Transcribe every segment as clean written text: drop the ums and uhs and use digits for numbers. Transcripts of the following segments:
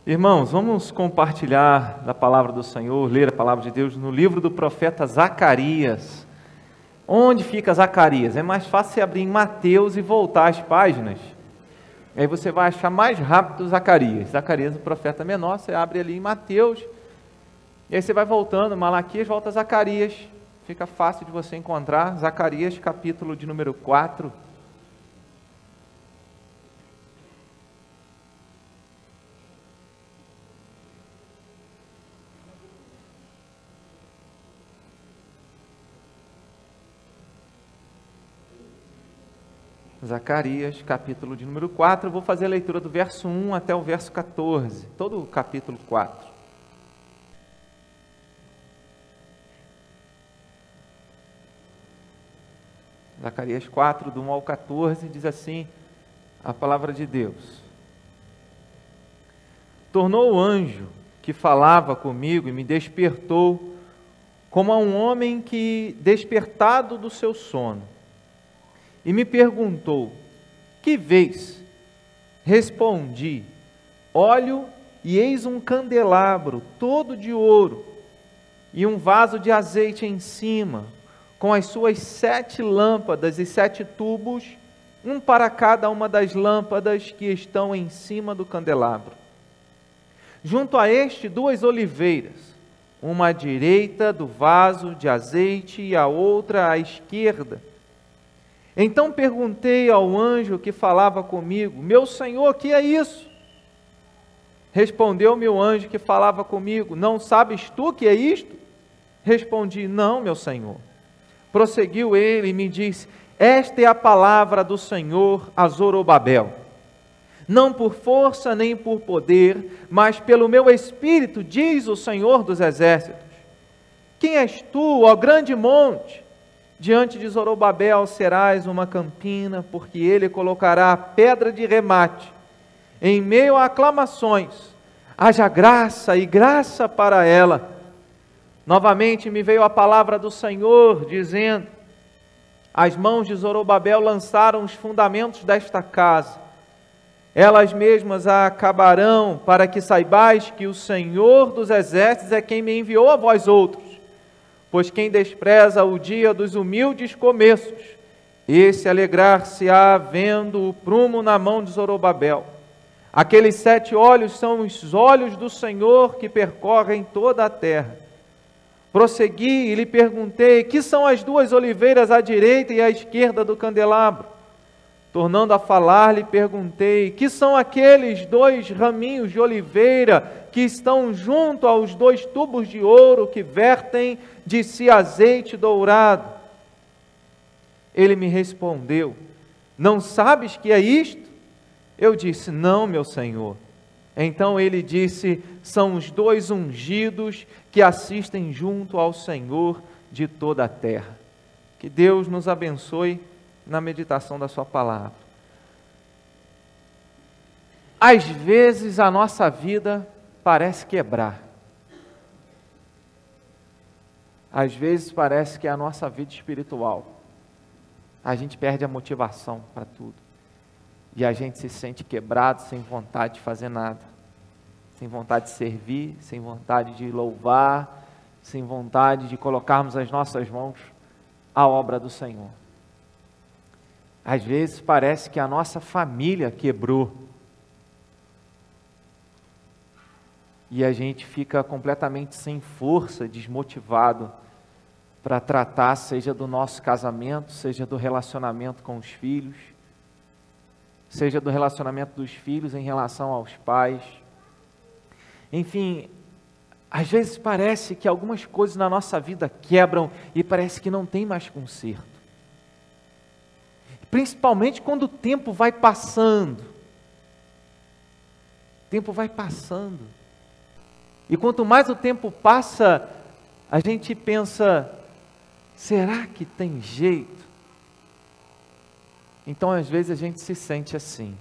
Irmãos, vamos compartilhar da palavra do Senhor, ler a palavra de Deus no livro do profeta Zacarias. Onde fica Zacarias? É mais fácil você abrir em Mateus e voltar às páginas. Aí você vai achar mais rápido Zacarias. Zacarias, o profeta menor, você abre ali em Mateus. E aí você vai voltando, Malaquias volta a Zacarias. Fica fácil de você encontrar. Zacarias, capítulo de número 4. Zacarias, capítulo de número 4, eu vou fazer a leitura do verso 1 até o verso 14, todo o capítulo 4. Zacarias 4, do 1 ao 14, diz assim a palavra de Deus. Tornou o anjo que falava comigo e me despertou, como a um homem que, despertado do seu sono, e me perguntou: que vês? Respondi: olho e eis um candelabro todo de ouro e um vaso de azeite em cima, com as suas 7 lâmpadas e 7 tubos, um para cada uma das lâmpadas que estão em cima do candelabro. Junto a este 2 oliveiras, uma à direita do vaso de azeite e a outra à esquerda. Então perguntei ao anjo que falava comigo: meu senhor, que é isso? Respondeu-me o anjo que falava comigo: não sabes tu que é isto? Respondi: não, meu senhor. Prosseguiu ele e me disse: esta é a palavra do Senhor a Zorobabel. Não por força nem por poder, mas pelo meu espírito, diz o Senhor dos exércitos. Quem és tu, ó grande monte? Diante de Zorobabel serás uma campina, porque ele colocará a pedra de remate. Em meio a aclamações, haja graça e graça para ela. Novamente me veio a palavra do Senhor, dizendo: as mãos de Zorobabel lançaram os fundamentos desta casa. Elas mesmas a acabarão, para que saibais que o Senhor dos exércitos é quem me enviou a vós outros. Pois quem despreza o dia dos humildes começos, esse alegrar-se-á vendo o prumo na mão de Zorobabel. Aqueles 7 olhos são os olhos do Senhor que percorrem toda a terra. Prossegui e lhe perguntei: que são as 2 oliveiras à direita e à esquerda do candelabro? Tornando a falar, lhe perguntei: que são aqueles 2 raminhos de oliveira que estão junto aos 2 tubos de ouro que vertem de si azeite dourado? Ele me respondeu: não sabes que é isto? Eu disse: não, meu senhor. Então ele disse: são os 2 ungidos que assistem junto ao Senhor de toda a terra. Que Deus nos abençoe na meditação da sua palavra. Às vezes a nossa vida parece quebrar. Às vezes parece que é a nossa vida espiritual. A gente perde a motivação para tudo. E a gente se sente quebrado, sem vontade de fazer nada. Sem vontade de servir, sem vontade de louvar, sem vontade de colocarmos as nossas mãos à obra do Senhor. Às vezes parece que a nossa família quebrou. E a gente fica completamente sem força, desmotivado para tratar, seja do nosso casamento, seja do relacionamento com os filhos, seja do relacionamento dos filhos em relação aos pais. Enfim, às vezes parece que algumas coisas na nossa vida quebram e parece que não tem mais conserto. Principalmente quando o tempo vai passando. O tempo vai passando. E quanto mais o tempo passa, a gente pensa: será que tem jeito? Então, às vezes, a gente se sente assim,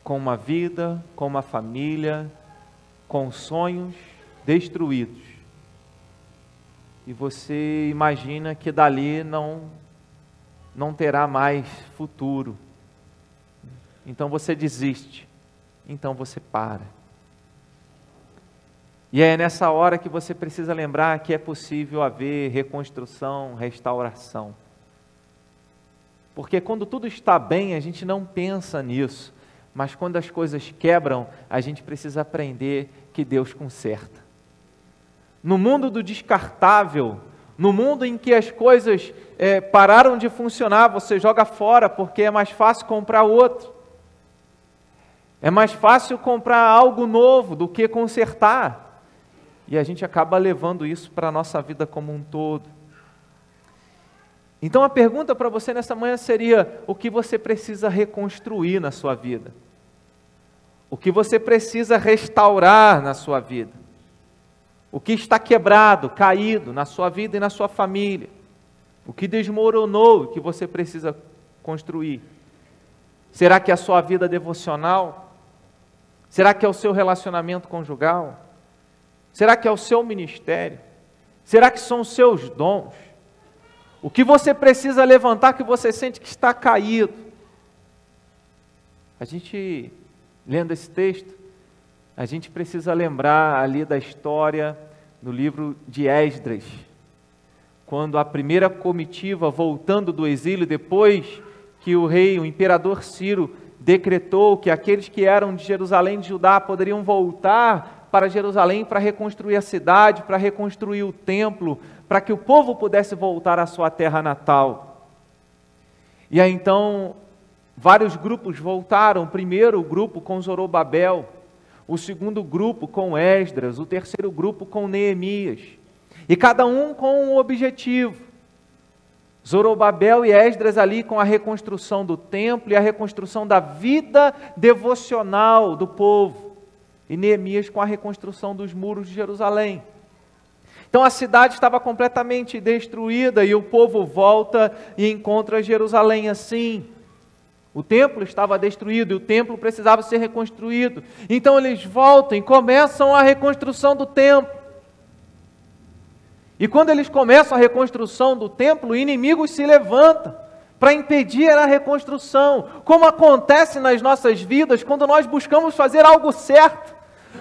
com uma vida, com uma família, com sonhos destruídos. E você imagina que dali não terá mais futuro. Então você desiste. então você para. E é nessa hora que você precisa lembrar que é possível haver reconstrução, restauração. Porque quando tudo está bem, a gente não pensa nisso. Mas quando as coisas quebram, a gente precisa aprender que Deus conserta. No mundo do descartável, no mundo em que as coisas pararam de funcionar, você joga fora porque é mais fácil comprar outro. É mais fácil comprar algo novo do que consertar. E a gente acaba levando isso para a nossa vida como um todo. Então a pergunta para você nessa manhã seria: o que você precisa reconstruir na sua vida? O que você precisa restaurar na sua vida? O que está quebrado, caído na sua vida e na sua família? O que desmoronou e que você precisa construir? Será que é a sua vida devocional? Será que é o seu relacionamento conjugal? Será que é o seu ministério? Será que são os seus dons? O que você precisa levantar que você sente que está caído? A gente, lendo esse texto, a gente precisa lembrar ali da história no livro de Esdras, quando a primeira comitiva, voltando do exílio, depois que o imperador Ciro, decretou que aqueles que eram de Jerusalém, de Judá, poderiam voltar para Jerusalém para reconstruir a cidade, para reconstruir o templo, para que o povo pudesse voltar à sua terra natal. E aí então, vários grupos voltaram, o primeiro grupo com Zorobabel, o segundo grupo com Esdras, o terceiro grupo com Neemias, e cada um com um objetivo. Zorobabel e Esdras ali com a reconstrução do templo e a reconstrução da vida devocional do povo, e Neemias com a reconstrução dos muros de Jerusalém. Então a cidade estava completamente destruída e o povo volta e encontra Jerusalém assim. O templo estava destruído e o templo precisava ser reconstruído. Então eles voltam e começam a reconstrução do templo. E quando eles começam a reconstrução do templo, inimigos se levantam para impedir a reconstrução. Como acontece nas nossas vidas quando nós buscamos fazer algo certo,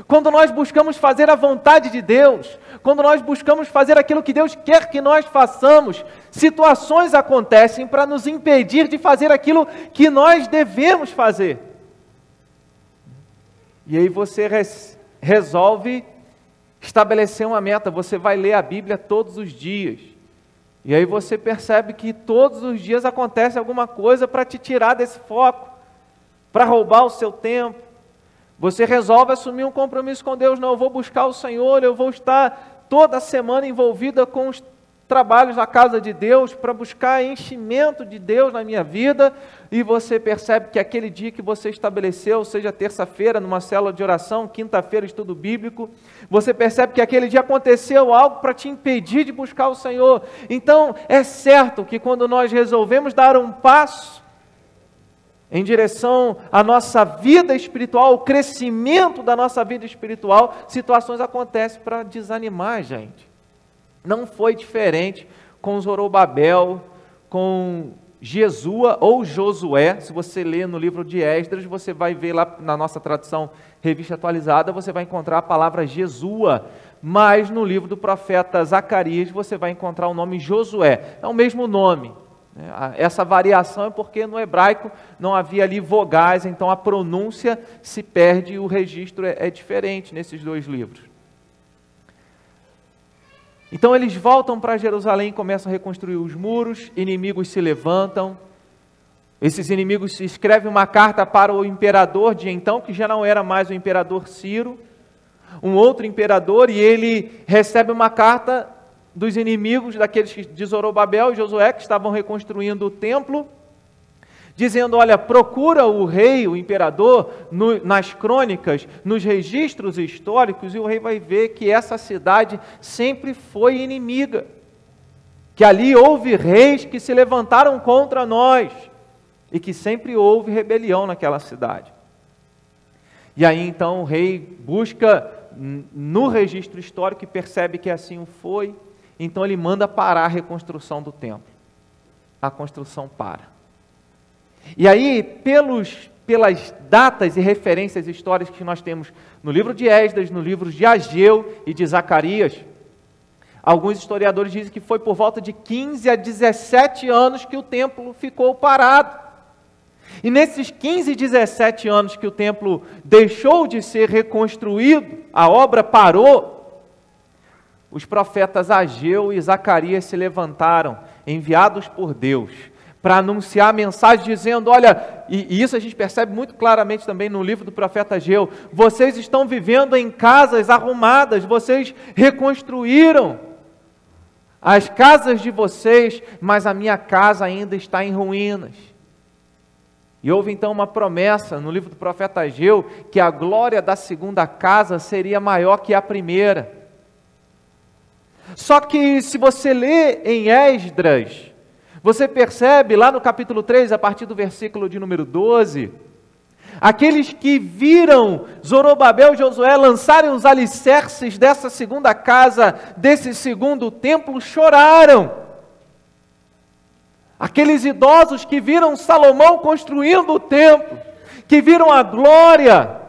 quando nós buscamos fazer a vontade de Deus, quando nós buscamos fazer aquilo que Deus quer que nós façamos, situações acontecem para nos impedir de fazer aquilo que nós devemos fazer. E aí você resolve estabelecer uma meta, você vai ler a Bíblia todos os dias. E aí você percebe que todos os dias acontece alguma coisa para te tirar desse foco, para roubar o seu tempo. Você resolve assumir um compromisso com Deus. Não, eu vou buscar o Senhor, eu vou estar toda semana envolvida com os trabalhos na casa de Deus, para buscar enchimento de Deus na minha vida, e você percebe que aquele dia que você estabeleceu, seja terça-feira numa célula de oração, quinta-feira estudo bíblico, você percebe que aquele dia aconteceu algo para te impedir de buscar o Senhor. Então é certo que quando nós resolvemos dar um passo em direção à nossa vida espiritual, o crescimento da nossa vida espiritual, situações acontecem para desanimar a gente. Não foi diferente com Zorobabel, com Jesua ou Josué. Se você ler no livro de Esdras, você vai ver lá na nossa tradução Revista Atualizada, você vai encontrar a palavra Jesua, mas no livro do profeta Zacarias você vai encontrar o nome Josué. É o mesmo nome. Essa variação é porque no hebraico não havia ali vogais, então a pronúncia se perde e o registro é diferente nesses dois livros. Então eles voltam para Jerusalém e começam a reconstruir os muros, inimigos se levantam, esses inimigos escrevem uma carta para o imperador de então, que já não era mais o imperador Ciro, um outro imperador, e ele recebe uma carta dos inimigos, daqueles de Zorobabel e Josué, que estavam reconstruindo o templo, dizendo, olha, procura o rei, o imperador, nas crônicas, nos registros históricos, e o rei vai ver que essa cidade sempre foi inimiga, que ali houve reis que se levantaram contra nós, e que sempre houve rebelião naquela cidade. E aí então o rei busca no registro histórico e percebe que assim foi, então ele manda parar a reconstrução do templo. A construção para. E aí, pelos pelas datas e referências históricas que nós temos no livro de Esdras, no livro de Ageu e de Zacarias, alguns historiadores dizem que foi por volta de 15 a 17 anos que o templo ficou parado. E nesses 15, 17 anos que o templo deixou de ser reconstruído, a obra parou, os profetas Ageu e Zacarias se levantaram, enviados por Deus, para anunciar a mensagem dizendo, olha, e isso a gente percebe muito claramente também no livro do profeta Ageu, vocês estão vivendo em casas arrumadas, vocês reconstruíram as casas de vocês, mas a minha casa ainda está em ruínas. E houve então uma promessa no livro do profeta Ageu, que a glória da segunda casa seria maior que a primeira. Só que se você lê em Esdras, você percebe lá no capítulo 3, a partir do versículo de número 12, aqueles que viram Zorobabel e Josué lançarem os alicerces dessa segunda casa, desse segundo templo, choraram. Aqueles idosos que viram Salomão construindo o templo, que viram a glória,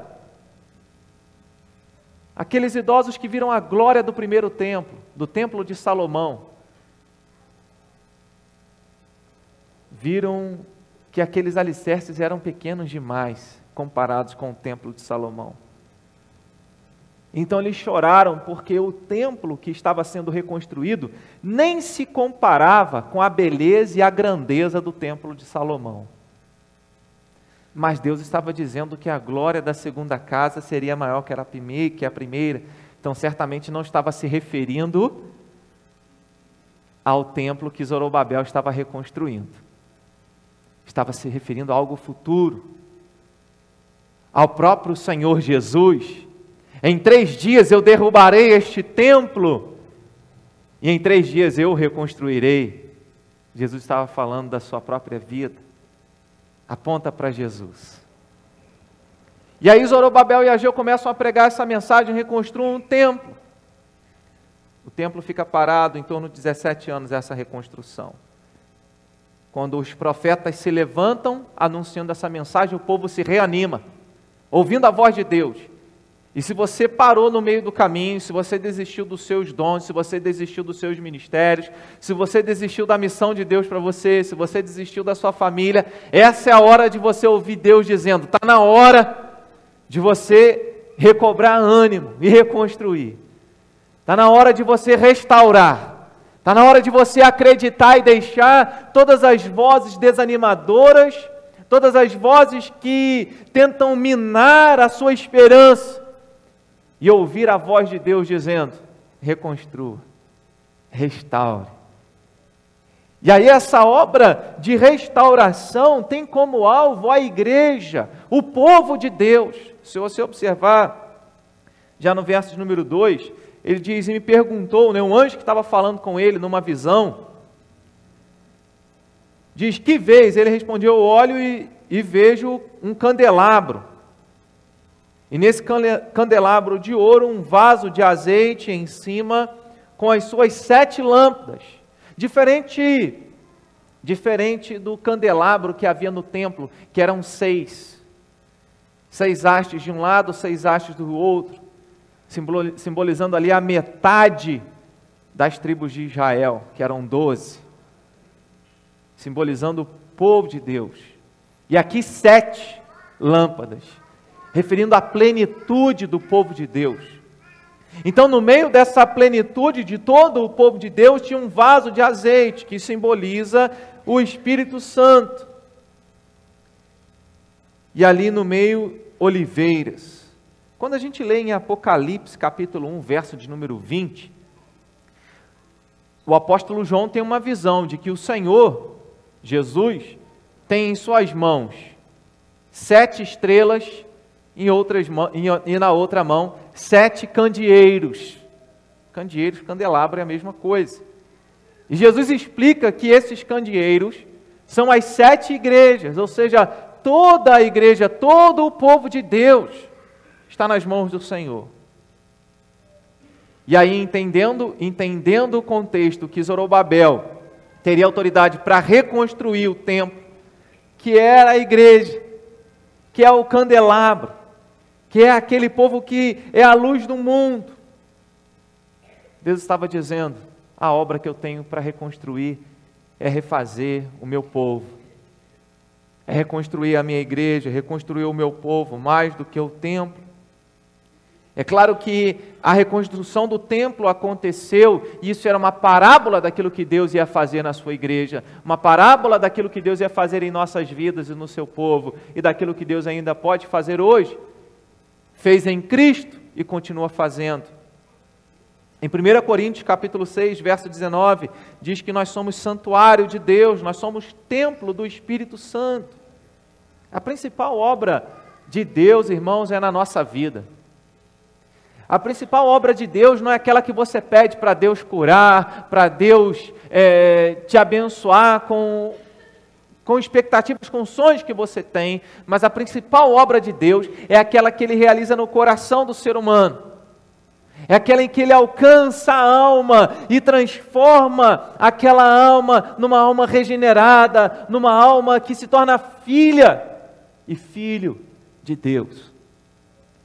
aqueles idosos que viram a glória do primeiro templo, do templo de Salomão, viram que aqueles alicerces eram pequenos demais, comparados com o templo de Salomão. Então eles choraram, porque o templo que estava sendo reconstruído, nem se comparava com a beleza e a grandeza do templo de Salomão. Mas Deus estava dizendo que a glória da segunda casa seria maior que a primeira, então certamente não estava se referindo ao templo que Zorobabel estava reconstruindo. Estava se referindo a algo futuro, ao próprio Senhor Jesus. Em 3 dias eu derrubarei este templo, e em 3 dias eu o reconstruirei. Jesus estava falando da sua própria vida, aponta para Jesus. E aí Zorobabel e Ageu começam a pregar essa mensagem, reconstruam um templo. O templo fica parado em torno de 17 anos, essa reconstrução. Quando os profetas se levantam anunciando essa mensagem, o povo se reanima, ouvindo a voz de Deus. E se você parou no meio do caminho, se você desistiu dos seus dons, se você desistiu dos seus ministérios, se você desistiu da missão de Deus para você, se você desistiu da sua família, essa é a hora de você ouvir Deus dizendo, está na hora de você recobrar ânimo e reconstruir. Está na hora de você restaurar. Está na hora de você acreditar e deixar todas as vozes desanimadoras, todas as vozes que tentam minar a sua esperança, e ouvir a voz de Deus dizendo, reconstrua, restaure. E aí essa obra de restauração tem como alvo a igreja, o povo de Deus. Se você observar, já no verso número 2, ele diz, e me perguntou, um anjo que estava falando com ele numa visão, diz, que vês? Ele respondeu, eu olho e vejo um candelabro. E nesse candelabro de ouro, um vaso de azeite em cima, com as suas 7 lâmpadas. Diferente do candelabro que havia no templo, que eram 6. 6 hastes de um lado, 6 hastes do outro, simbolizando ali a metade das tribos de Israel, que eram 12. Simbolizando o povo de Deus. E aqui 7 lâmpadas, referindo à plenitude do povo de Deus. Então, no meio dessa plenitude de todo o povo de Deus, tinha um vaso de azeite, que simboliza o Espírito Santo. E ali no meio, oliveiras. Quando a gente lê em Apocalipse, capítulo 1, verso de número 20, o apóstolo João tem uma visão de que o Senhor, Jesus, tem em suas mãos 7 estrelas, e na outra mão 7 candeeiros. Candeeiros, candelabro é a mesma coisa. E Jesus explica que esses candeeiros são as 7 igrejas, ou seja, toda a igreja, todo o povo de Deus está nas mãos do Senhor. E aí, entendendo o contexto que Zorobabel teria autoridade para reconstruir o templo, que era a igreja, que é o candelabro, que é aquele povo que é a luz do mundo. Deus estava dizendo, a obra que eu tenho para reconstruir é refazer o meu povo, é reconstruir a minha igreja, reconstruir o meu povo, mais do que o templo. É claro que a reconstrução do templo aconteceu, e isso era uma parábola daquilo que Deus ia fazer na sua igreja, uma parábola daquilo que Deus ia fazer em nossas vidas e no seu povo, e daquilo que Deus ainda pode fazer hoje, fez em Cristo e continua fazendo. Em 1 Coríntios capítulo 6, verso 19, diz que nós somos santuário de Deus, nós somos templo do Espírito Santo. A principal obra de Deus, irmãos, é na nossa vida. A principal obra de Deus não é aquela que você pede para Deus curar, para Deus te abençoar com expectativas, com sonhos que você tem, mas a principal obra de Deus é aquela que Ele realiza no coração do ser humano. É aquela em que Ele alcança a alma e transforma aquela alma numa alma regenerada, numa alma que se torna filha e filho de Deus.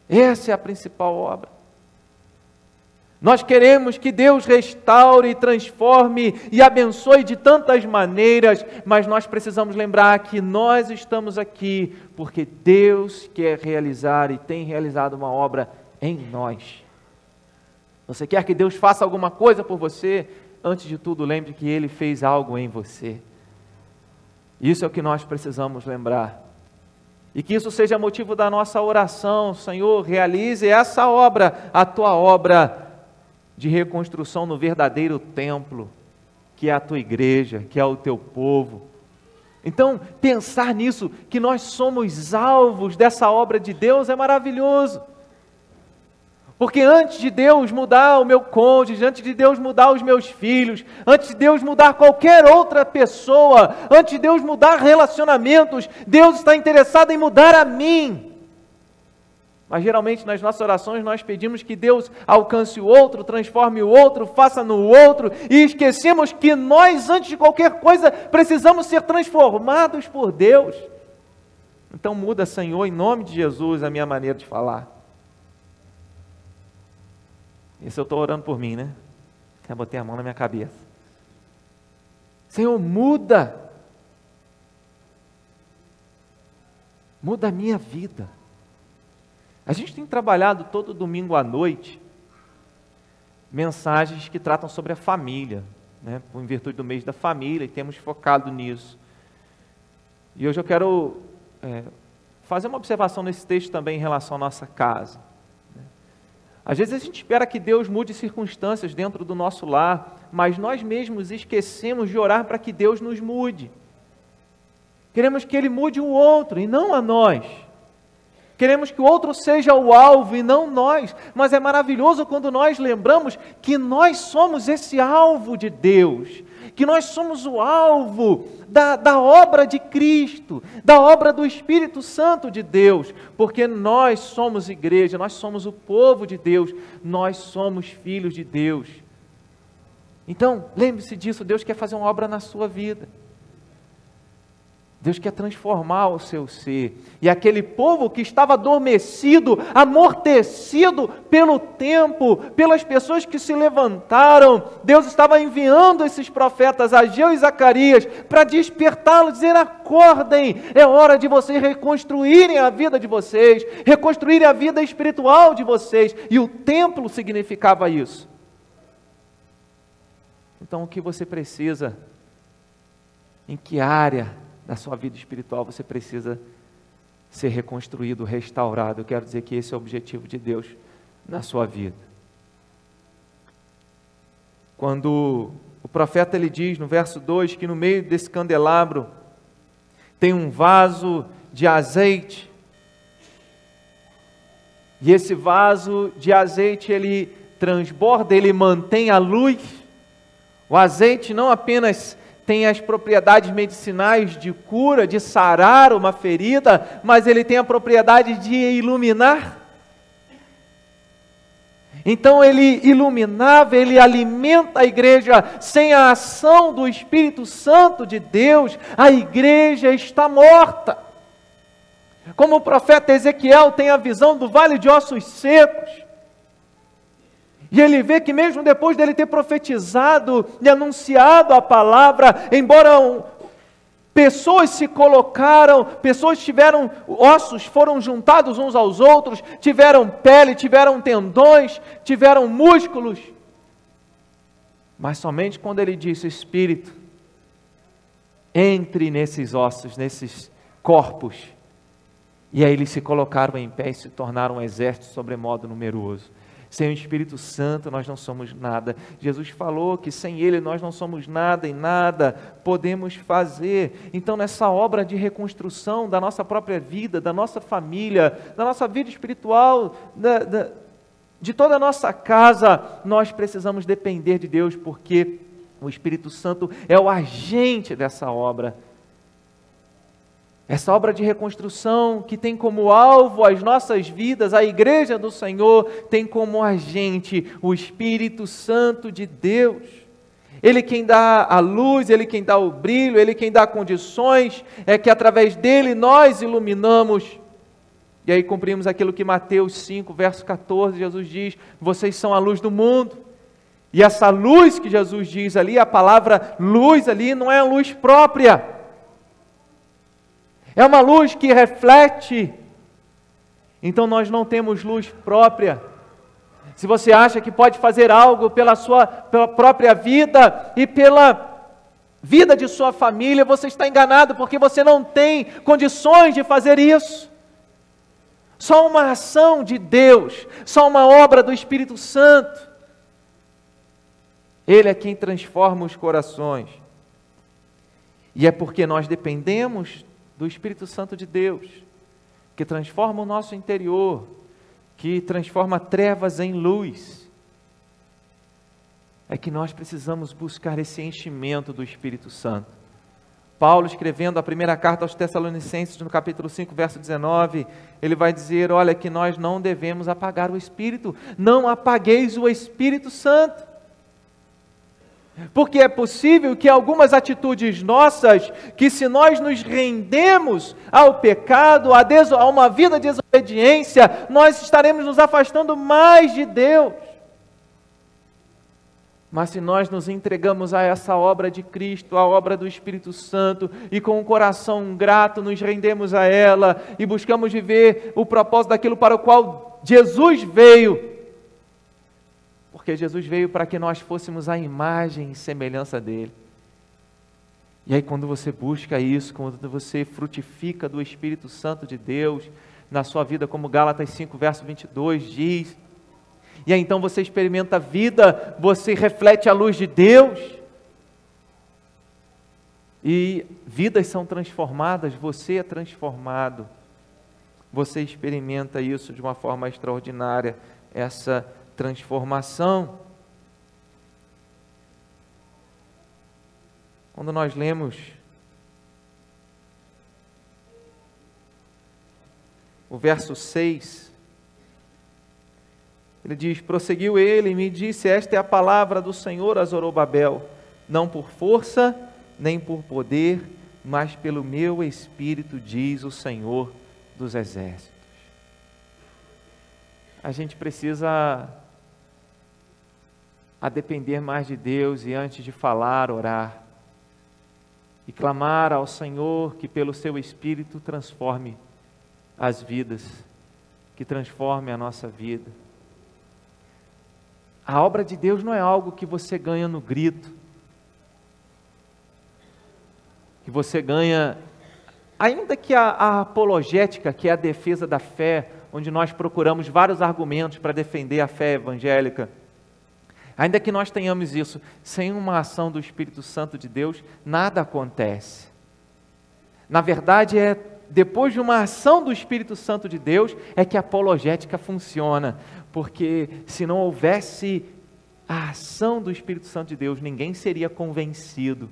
Essa é a principal obra. Nós queremos que Deus restaure, transforme e abençoe de tantas maneiras, mas nós precisamos lembrar que nós estamos aqui porque Deus quer realizar e tem realizado uma obra em nós. Você quer que Deus faça alguma coisa por você? Antes de tudo, lembre que Ele fez algo em você. Isso é o que nós precisamos lembrar. E que isso seja motivo da nossa oração. Senhor, realize essa obra, a Tua obra de reconstrução no verdadeiro templo, que é a Tua igreja, que é o Teu povo. Então, pensar nisso, que nós somos alvos dessa obra de Deus, é maravilhoso. Porque antes de Deus mudar o meu cônjuge, antes de Deus mudar os meus filhos, antes de Deus mudar qualquer outra pessoa, antes de Deus mudar relacionamentos, Deus está interessado em mudar a mim. Mas geralmente nas nossas orações nós pedimos que Deus alcance o outro, transforme o outro, faça no outro, e esquecemos que nós, antes de qualquer coisa, precisamos ser transformados por Deus. Então muda, Senhor, em nome de Jesus, a minha maneira de falar. Isso eu estou orando por mim, né? Eu botei a mão na minha cabeça. Senhor, muda. Muda a minha vida. A gente tem trabalhado todo domingo à noite mensagens que tratam sobre a família, né? Em virtude do mês da família, e temos focado nisso. E hoje eu quero fazer uma observação nesse texto também em relação à nossa casa. Às vezes a gente espera que Deus mude circunstâncias dentro do nosso lar, mas nós mesmos esquecemos de orar para que Deus nos mude. Queremos que Ele mude o outro e não a nós. Queremos que o outro seja o alvo e não nós. Mas é maravilhoso quando nós lembramos que nós somos esse alvo de Deus, que nós somos o alvo da obra de Cristo, da obra do Espírito Santo de Deus, porque nós somos igreja, nós somos o povo de Deus, nós somos filhos de Deus. Então, lembre-se disso, Deus quer fazer uma obra na sua vida. Deus quer transformar o seu ser. E aquele povo que estava adormecido, amortecido pelo tempo, pelas pessoas que se levantaram, Deus estava enviando esses profetas, Ageu e Zacarias, para despertá-los, dizer: acordem, é hora de vocês reconstruírem a vida de vocês, reconstruírem a vida espiritual de vocês. E o templo significava isso. Então, o que você precisa? Em que área da sua vida espiritual você precisa ser reconstruído, restaurado? Eu quero dizer que esse é o objetivo de Deus na sua vida. Quando o profeta ele diz no verso 2 que no meio desse candelabro tem um vaso de azeite, e esse vaso de azeite ele transborda, ele mantém a luz. O azeite não apenas tem as propriedades medicinais de cura, de sarar uma ferida, mas ele tem a propriedade de iluminar. Então ele iluminava, ele alimenta a igreja. Sem a ação do Espírito Santo de Deus, a igreja está morta. Como o profeta Ezequiel tem a visão do vale de ossos secos. E ele vê que mesmo depois dele ter profetizado e anunciado a palavra, embora pessoas se colocaram, pessoas tiveram ossos, foram juntados uns aos outros, tiveram pele, tiveram tendões, tiveram músculos. Mas somente quando ele disse, Espírito, entre nesses ossos, nesses corpos. E aí eles se colocaram em pé e se tornaram um exército sobremodo numeroso. Sem o Espírito Santo nós não somos nada. Jesus falou que sem Ele nós não somos nada e nada podemos fazer. Então nessa obra de reconstrução da nossa própria vida, da nossa família, da nossa vida espiritual, de toda a nossa casa, nós precisamos depender de Deus, porque o Espírito Santo é o agente dessa obra. Essa obra de reconstrução que tem como alvo as nossas vidas, a igreja do Senhor, tem como agente o Espírito Santo de Deus. Ele quem dá a luz, Ele quem dá o brilho, Ele quem dá condições, é que através dele nós iluminamos. E aí cumprimos aquilo que Mateus 5, verso 14, Jesus diz, vocês são a luz do mundo. E essa luz que Jesus diz ali, a palavra luz ali, não é a luz própria. É uma luz que reflete. Então nós não temos luz própria. Se você acha que pode fazer algo pela própria vida e pela vida de sua família, você está enganado, porque você não tem condições de fazer isso. Só uma ação de Deus, só uma obra do Espírito Santo. Ele é quem transforma os corações. E é porque nós dependemos do Espírito Santo de Deus, que transforma o nosso interior, que transforma trevas em luz, é que nós precisamos buscar esse enchimento do Espírito Santo. Paulo, escrevendo a primeira carta aos Tessalonicenses, no capítulo 5, verso 19, ele vai dizer, olha, que nós não devemos apagar o Espírito, não apagueis o Espírito Santo. Porque é possível que algumas atitudes nossas, que se nós nos rendemos ao pecado, a uma vida de desobediência, nós estaremos nos afastando mais de Deus. Mas se nós nos entregamos a essa obra de Cristo, a obra do Espírito Santo, e com um coração grato nos rendemos a ela, e buscamos viver o propósito daquilo para o qual Jesus veio, porque Jesus veio para que nós fôssemos a imagem e semelhança dele. E aí quando você busca isso, quando você frutifica do Espírito Santo de Deus na sua vida, como Gálatas 5, verso 22 diz, e aí então você experimenta a vida, você reflete a luz de Deus, e vidas são transformadas, você é transformado, você experimenta isso de uma forma extraordinária, essa transformação. Quando nós lemos o verso 6, ele diz, prosseguiu ele e me disse, esta é a palavra do Senhor a Zorobabel, não por força, nem por poder, mas pelo meu Espírito, diz o Senhor dos Exércitos. A gente precisa depender mais de Deus e antes de falar, orar. E clamar ao Senhor que pelo seu Espírito transforme as vidas, que transforme a nossa vida. A obra de Deus não é algo que você ganha no grito, que você ganha, ainda que a apologética, que é a defesa da fé, onde nós procuramos vários argumentos para defender a fé evangélica, ainda que nós tenhamos isso, sem uma ação do Espírito Santo de Deus, nada acontece. Na verdade, depois de uma ação do Espírito Santo de Deus, é que a apologética funciona. Porque se não houvesse a ação do Espírito Santo de Deus, ninguém seria convencido.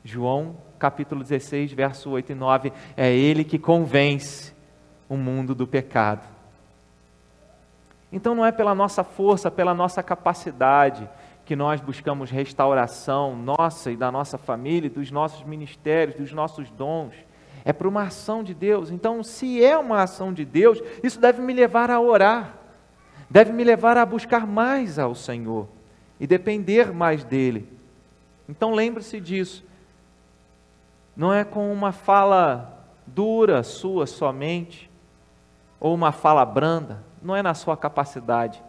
João, capítulo 16, verso 8 e 9, é Ele que convence o mundo do pecado. Então não é pela nossa força, pela nossa capacidade que nós buscamos restauração nossa e da nossa família, dos nossos ministérios, dos nossos dons. é para uma ação de Deus. Então, se é uma ação de Deus, isso deve me levar a orar, deve me levar a buscar mais ao Senhor e depender mais dEle. Então lembre-se disso, não é com uma fala dura sua somente, ou uma fala branda, não é na sua capacidade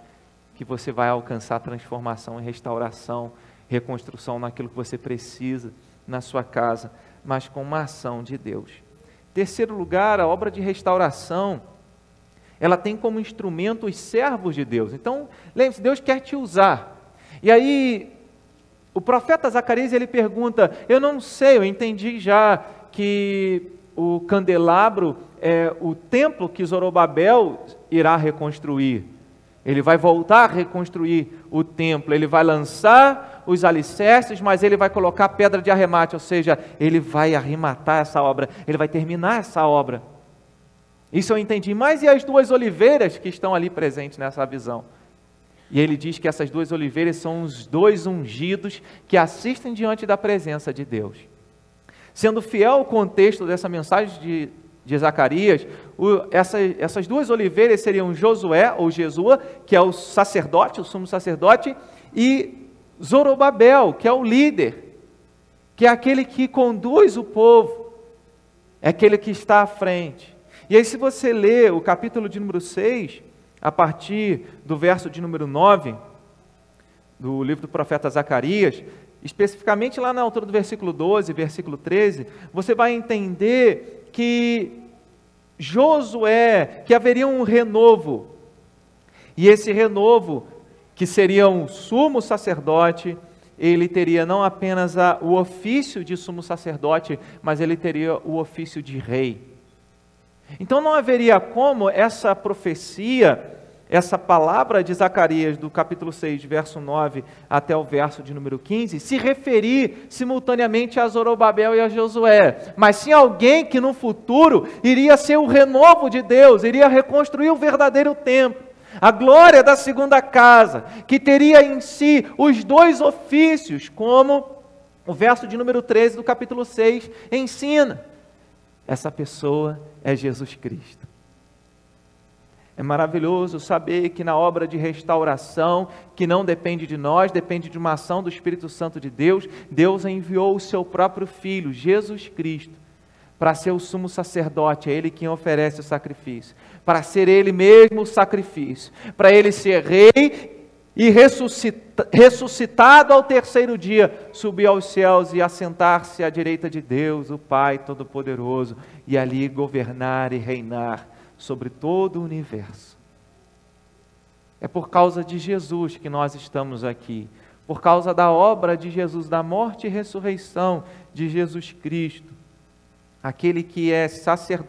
que você vai alcançar transformação e restauração, reconstrução naquilo que você precisa na sua casa, mas com uma ação de Deus. Terceiro lugar, a obra de restauração, ela tem como instrumento os servos de Deus. Então, lembre-se, Deus quer te usar. E aí, o profeta Zacarias, ele pergunta, eu não sei, eu entendi já que o candelabro é o templo que Zorobabel irá reconstruir. Ele vai voltar a reconstruir o templo, ele vai lançar os alicerces, mas ele vai colocar pedra de arremate, ou seja, ele vai arrematar essa obra, ele vai terminar essa obra. Isso eu entendi. Mas e as duas oliveiras que estão ali presentes nessa visão? E ele diz que essas duas oliveiras são os dois ungidos que assistem diante da presença de Deus. Sendo fiel ao contexto dessa mensagem de Zacarias, essas duas oliveiras seriam Josué, ou Jesua, que é o sacerdote, o sumo sacerdote, e Zorobabel, que é o líder, que é aquele que conduz o povo, é aquele que está à frente. E aí, se você ler o capítulo de número 6, a partir do verso de número 9, do livro do profeta Zacarias, especificamente lá na altura do versículo 12, versículo 13, você vai entender que Josué, que haveria um renovo, e esse renovo, que seria um sumo sacerdote, ele teria não apenas o ofício de sumo sacerdote, mas ele teria o ofício de rei. Então não haveria como essa profecia, essa palavra de Zacarias, do capítulo 6, verso 9 até o verso de número 15, se referir simultaneamente a Zorobabel e a Josué, mas sim alguém que no futuro iria ser o renovo de Deus, iria reconstruir o verdadeiro templo, a glória da segunda casa, que teria em si os dois ofícios, como o verso de número 13 do capítulo 6 ensina. Essa pessoa é Jesus Cristo. É maravilhoso saber que na obra de restauração, que não depende de nós, depende de uma ação do Espírito Santo de Deus, Deus enviou o seu próprio Filho, Jesus Cristo, para ser o sumo sacerdote, é Ele quem oferece o sacrifício, para ser Ele mesmo o sacrifício, para Ele ser rei e ressuscitado ao terceiro dia, subir aos céus e assentar-se à direita de Deus, o Pai Todo-Poderoso, e ali governar e reinar sobre todo o universo. É por causa de Jesus que nós estamos aqui, por causa da obra de Jesus, da morte e ressurreição de Jesus Cristo, aquele que é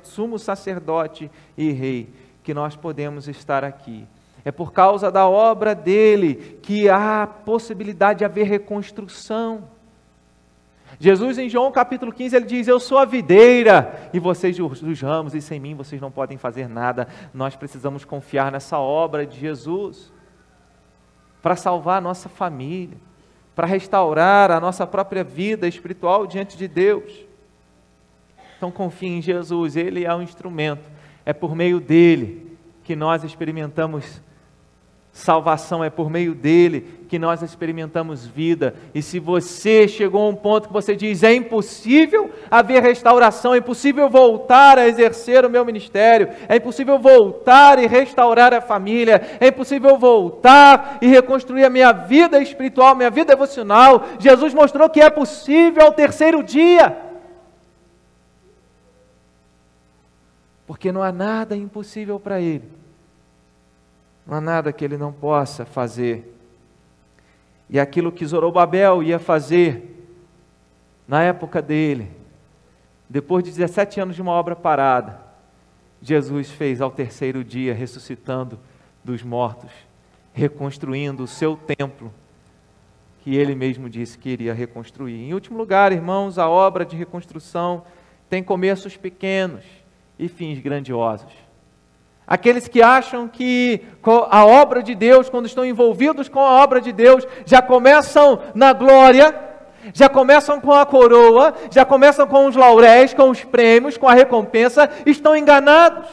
sumo sacerdote e rei, que nós podemos estar aqui. É por causa da obra dele que há possibilidade de haver reconstrução. Jesus em João capítulo 15, ele diz, eu sou a videira e vocês os ramos, e sem mim vocês não podem fazer nada. Nós precisamos confiar nessa obra de Jesus para salvar a nossa família, para restaurar a nossa própria vida espiritual diante de Deus. Então confie em Jesus, Ele é um instrumento, é por meio dele que nós experimentamos salvação, é por meio dele que nós experimentamos vida. E se você chegou a um ponto que você diz, é impossível haver restauração, é impossível voltar a exercer o meu ministério, é impossível voltar e restaurar a família, é impossível voltar e reconstruir a minha vida espiritual, minha vida devocional, Jesus mostrou que é possível ao terceiro dia, porque não há nada impossível para Ele. Não há nada que Ele não possa fazer. E aquilo que Zorobabel ia fazer na época dele, depois de 17 anos de uma obra parada, Jesus fez ao terceiro dia, ressuscitando dos mortos, reconstruindo o seu templo, que Ele mesmo disse que iria reconstruir. Em último lugar, irmãos, a obra de reconstrução tem começos pequenos e fins grandiosos. Aqueles que acham que a obra de Deus, quando estão envolvidos com a obra de Deus, já começam na glória, já começam com a coroa, já começam com os lauréis, com os prêmios, com a recompensa, estão enganados.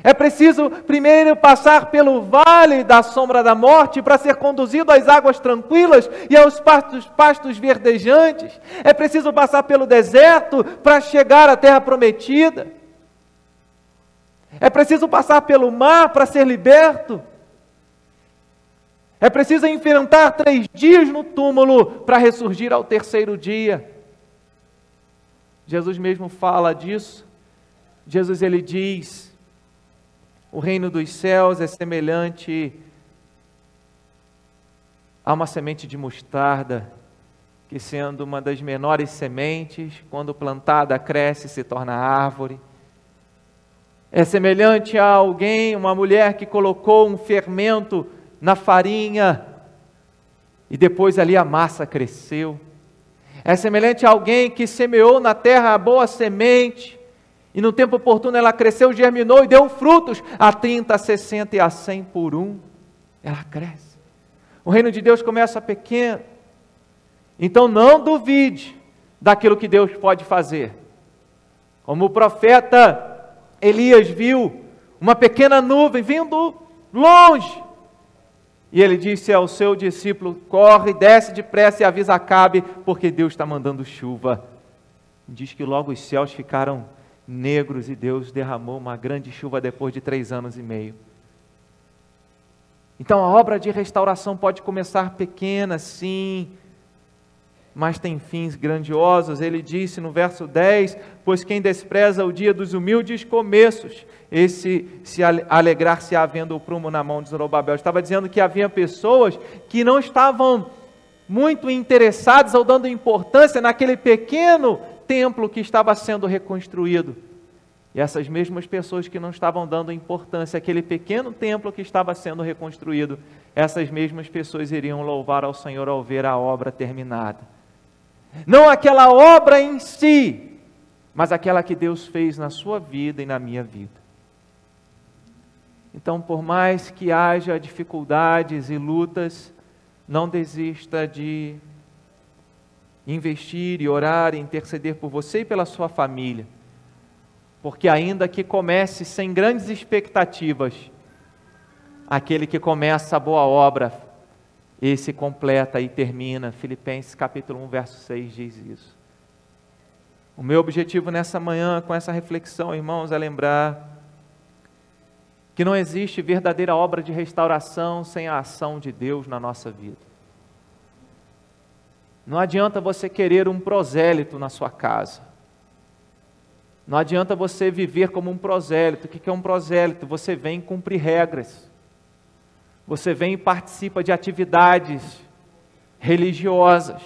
É preciso primeiro passar pelo vale da sombra da morte para ser conduzido às águas tranquilas e aos pastos verdejantes. É preciso passar pelo deserto para chegar à terra prometida. É preciso passar pelo mar para ser liberto. É preciso enfrentar 3 dias no túmulo para ressurgir ao 3º dia. Jesus mesmo fala disso. Jesus ele diz: o reino dos céus é semelhante a uma semente de mostarda, que sendo uma das menores sementes, quando plantada cresce e se torna árvore. É semelhante a alguém, uma mulher que colocou um fermento na farinha e depois ali a massa cresceu. É semelhante a alguém que semeou na terra a boa semente e no tempo oportuno ela cresceu, germinou e deu frutos a 30, a 60 e a 100 por um. Ela cresce. O reino de Deus começa pequeno. Então não duvide daquilo que Deus pode fazer. Como o profeta Elias viu uma pequena nuvem vindo longe. E ele disse ao seu discípulo: corre, desce depressa e avisa Acabe, porque Deus está mandando chuva. Diz que logo os céus ficaram negros e Deus derramou uma grande chuva depois de 3 anos e meio. Então a obra de restauração pode começar pequena, sim, mas tem fins grandiosos. Ele disse no verso 10, pois quem despreza o dia dos humildes começos, esse se alegrar-se-á vendo o prumo na mão de Zorobabel. Estava dizendo que havia pessoas que não estavam muito interessadas ou dando importância naquele pequeno templo que estava sendo reconstruído. E essas mesmas pessoas que não estavam dando importância àquele pequeno templo que estava sendo reconstruído, essas mesmas pessoas iriam louvar ao Senhor ao ver a obra terminada. Não aquela obra em si, mas aquela que Deus fez na sua vida e na minha vida. Então, por mais que haja dificuldades e lutas, não desista de investir e orar e interceder por você e pela sua família. Porque ainda que comece sem grandes expectativas, aquele que começa a boa obra, esse completa e termina. Filipenses capítulo 1, verso 6 diz isso. O meu objetivo nessa manhã, com essa reflexão, irmãos, é lembrar que não existe verdadeira obra de restauração sem a ação de Deus na nossa vida. Não adianta você querer um prosélito na sua casa. Não adianta você viver como um prosélito. O que é um prosélito? Você vem cumprir regras. Você vem e participa de atividades religiosas.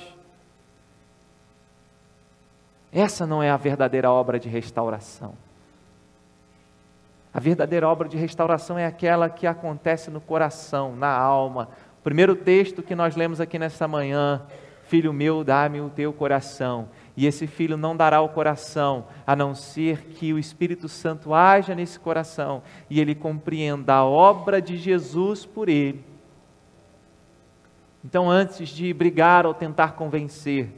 Essa não é a verdadeira obra de restauração. A verdadeira obra de restauração é aquela que acontece no coração, na alma. O primeiro texto que nós lemos aqui nessa manhã: filho meu, dá-me o teu coração. E esse filho não dará o coração, a não ser que o Espírito Santo haja nesse coração e ele compreenda a obra de Jesus por ele. Então, antes de brigar ou tentar convencer,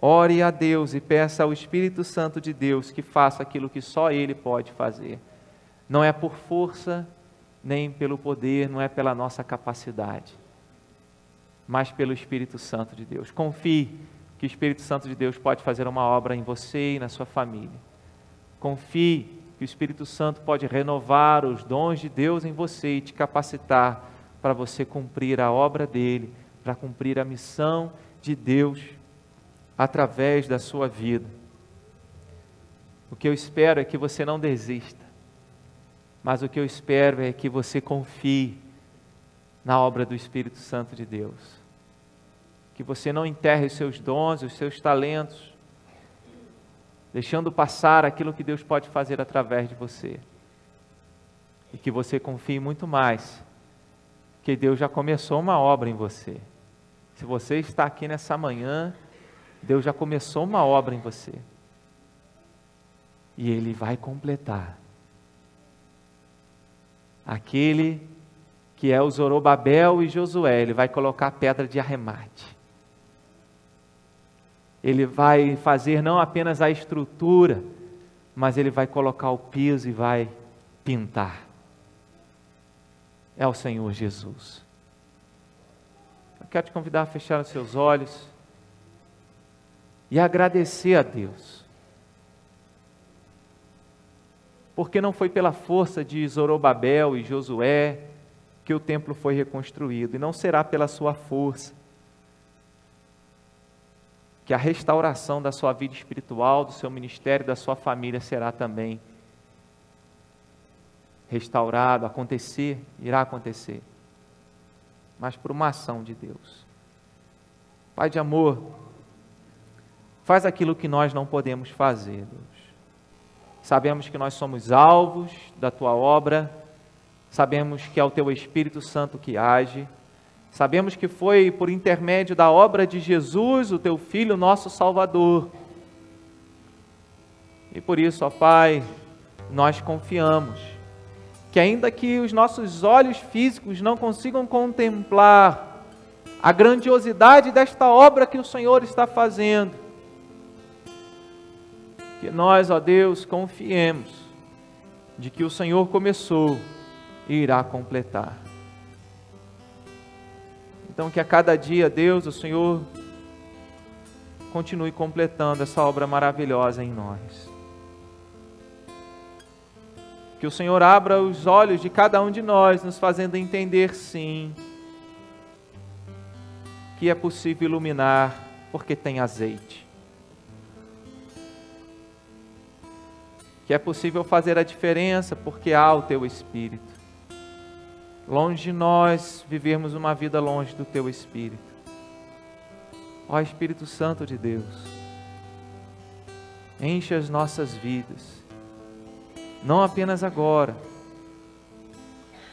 ore a Deus e peça ao Espírito Santo de Deus que faça aquilo que só Ele pode fazer. Não é por força, nem pelo poder, não é pela nossa capacidade, mas pelo Espírito Santo de Deus. Confie que o Espírito Santo de Deus pode fazer uma obra em você e na sua família. Confie que o Espírito Santo pode renovar os dons de Deus em você e te capacitar para você cumprir a obra dele, para cumprir a missão de Deus através da sua vida. O que eu espero é que você não desista, mas o que eu espero é que você confie na obra do Espírito Santo de Deus. Que você não enterre os seus dons, os seus talentos, deixando passar aquilo que Deus pode fazer através de você. E que você confie muito mais, que Deus já começou uma obra em você. Se você está aqui nessa manhã, Deus já começou uma obra em você. E Ele vai completar. Aquele que é o Zorobabel e Josué, Ele vai colocar a pedra de arremate. Ele vai fazer não apenas a estrutura, mas Ele vai colocar o piso e vai pintar. É o Senhor Jesus. Eu quero te convidar a fechar os seus olhos e agradecer a Deus. Porque não foi pela força de Zorobabel e Josué que o templo foi reconstruído, e não será pela sua força que a restauração da sua vida espiritual, do seu ministério, da sua família será também restaurado, irá acontecer, mas por uma ação de Deus. Pai de amor, faz aquilo que nós não podemos fazer, Deus. Sabemos que nós somos alvos da Tua obra, sabemos que é o Teu Espírito Santo que age, sabemos que foi por intermédio da obra de Jesus, o Teu Filho, nosso Salvador. E por isso, ó Pai, nós confiamos que ainda que os nossos olhos físicos não consigam contemplar a grandiosidade desta obra que o Senhor está fazendo, que nós, ó Deus, confiemos de que o Senhor começou e irá completar. Então, que a cada dia, Deus, o Senhor continue completando essa obra maravilhosa em nós. Que o Senhor abra os olhos de cada um de nós, nos fazendo entender, sim, que é possível iluminar porque tem azeite. Que é possível fazer a diferença porque há o Teu Espírito. Longe de nós vivermos uma vida longe do Teu Espírito. Ó Espírito Santo de Deus, enche as nossas vidas, não apenas agora,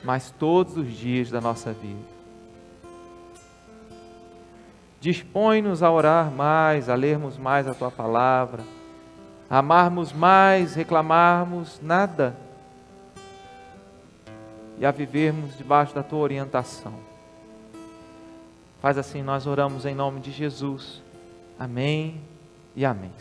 mas todos os dias da nossa vida. Dispõe-nos a orar mais, a lermos mais a Tua palavra, a amarmos mais, reclamarmos nada, e a vivermos debaixo da Tua orientação. Faz assim, nós oramos em nome de Jesus. Amém e amém.